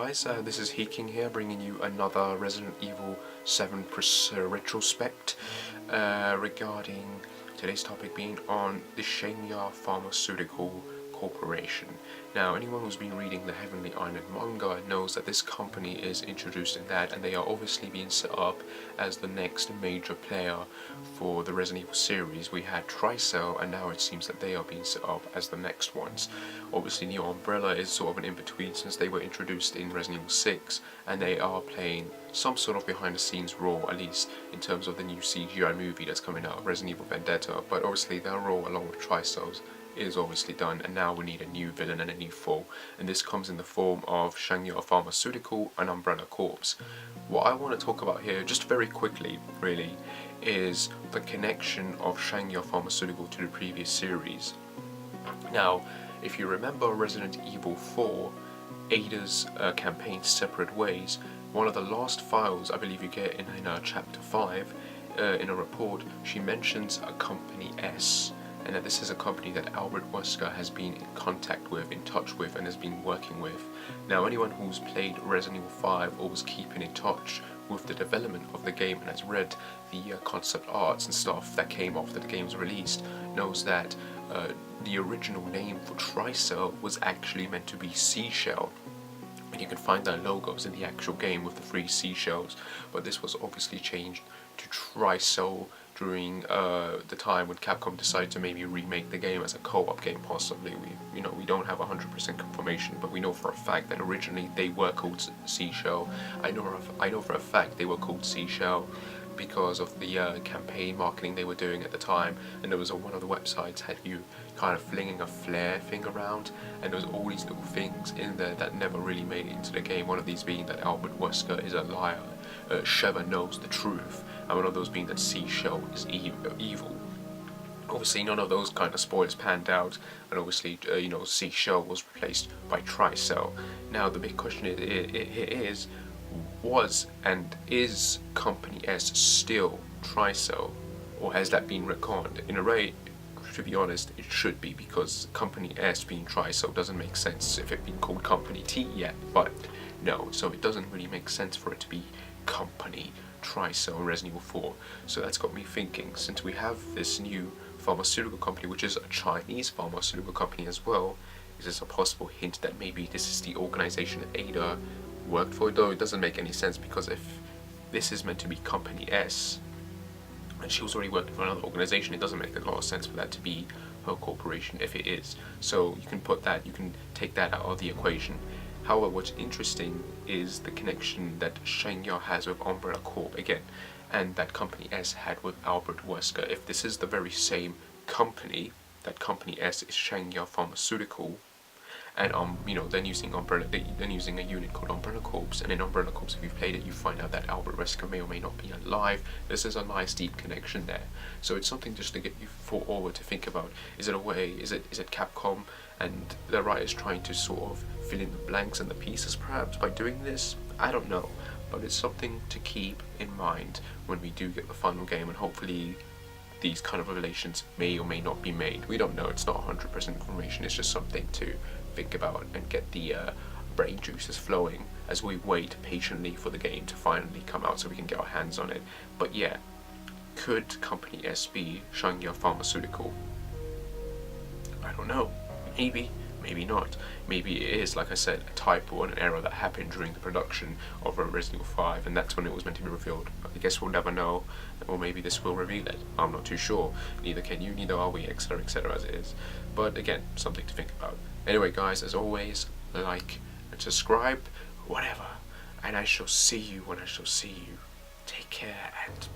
guys, this is King here, bringing you another Resident Evil 7 retrospect regarding today's topic being on the Sheng-Ya Pharmaceutical Corporation. Now, anyone who's been reading the Heavenly Island manga knows that this company is introduced in that, and they are obviously being set up as the next major player for the Resident Evil series. We had TRICELL, and now it seems that they are being set up as the next ones. Obviously, New Umbrella is sort of an in-between, since they were introduced in Resident Evil 6, and they are playing some sort of behind-the-scenes role, at least in terms of the new CGI movie that's coming out, Resident Evil Vendetta. But obviously, their role along with TRICELL's is obviously done, and now we need a new villain and a new foe, and this comes in the form of Sheng-Ya Pharmaceutical and Umbrella Corps. What I want to talk about here, just very quickly really, is the connection of Sheng-Ya Pharmaceutical to the previous series. Now, if you remember Resident Evil 4, Ada's campaign Separate Ways, one of the last files I believe you get in chapter 5, in a report, she mentions a Company S, and that this is a company that Albert Wesker has been in contact with, in touch with, and has been working with. Now, anyone who's played Resident Evil 5 or was keeping in touch with the development of the game and has read the concept arts and stuff that came after the game was released knows that the original name for TRICELL was actually meant to be Seashell. And you can find their logos in the actual game with the 3 seashells, but this was obviously changed to TRICELL during the time when Capcom decided to maybe remake the game as a co-op game, possibly. We don't have 100% confirmation, but we know for a fact that originally they were called Seashell. I know for a fact they were called Seashell because of the campaign marketing they were doing at the time, and there was one of the websites had you kind of flinging a flare thing around, and there was all these little things in there that never really made it into the game, one of these being that Albert Wesker is a liar, Sheva knows the truth, and one of those being that Seashell is evil. Obviously none of those kind of spoilers panned out, and obviously Seashell was replaced by TRICELL. Now the big question is was and is Company S still TRICELL, or has that been retconned? In a way, to be honest, it should be, because Company S being TRICELL doesn't make sense if it being called Company T yet, but no, so it doesn't really make sense for it to be Company TRICELL in Resident Evil 4. So that's got me thinking, since we have this new pharmaceutical company, which is a Chinese pharmaceutical company as well, is this a possible hint that maybe this is the organization that Ada worked for? Though it doesn't make any sense, because if this is meant to be Company S and she was already working for another organization, it doesn't make a lot of sense for that to be her corporation if it is. So you can take that out of the equation. However, what's interesting is the connection that Sheng-Ya has with Umbrella Corp again, and that Company S had with Albert Wesker. If this is the very same company, that Company S is Sheng-Ya Pharmaceutical, and then using a unit called Umbrella Corps, and in Umbrella Corps, if you've played it, you find out that Albert Wesker may or may not be alive. This is a nice deep connection there. So it's something just to get you forward to think about. Is it Capcom and the writers trying to sort of fill in the blanks and the pieces perhaps by doing this? I don't know, but it's something to keep in mind when we do get the final game, and hopefully these kind of revelations may or may not be made. We don't know, it's not 100% information, it's just something to think about and get the brain juices flowing as we wait patiently for the game to finally come out so we can get our hands on it. But yeah, could Company S be Sheng-Ya Pharmaceutical? I don't know. Maybe, maybe not. Maybe it is, like I said, a typo and an error that happened during the production of Resident Evil 5, and that's when it was meant to be revealed. I guess we'll never know, or maybe this will reveal it. I'm not too sure. Neither can you, neither are we, etc, as it is. But again, something to think about. Anyway guys, as always, like and subscribe, whatever, and I shall see you when I shall see you. Take care and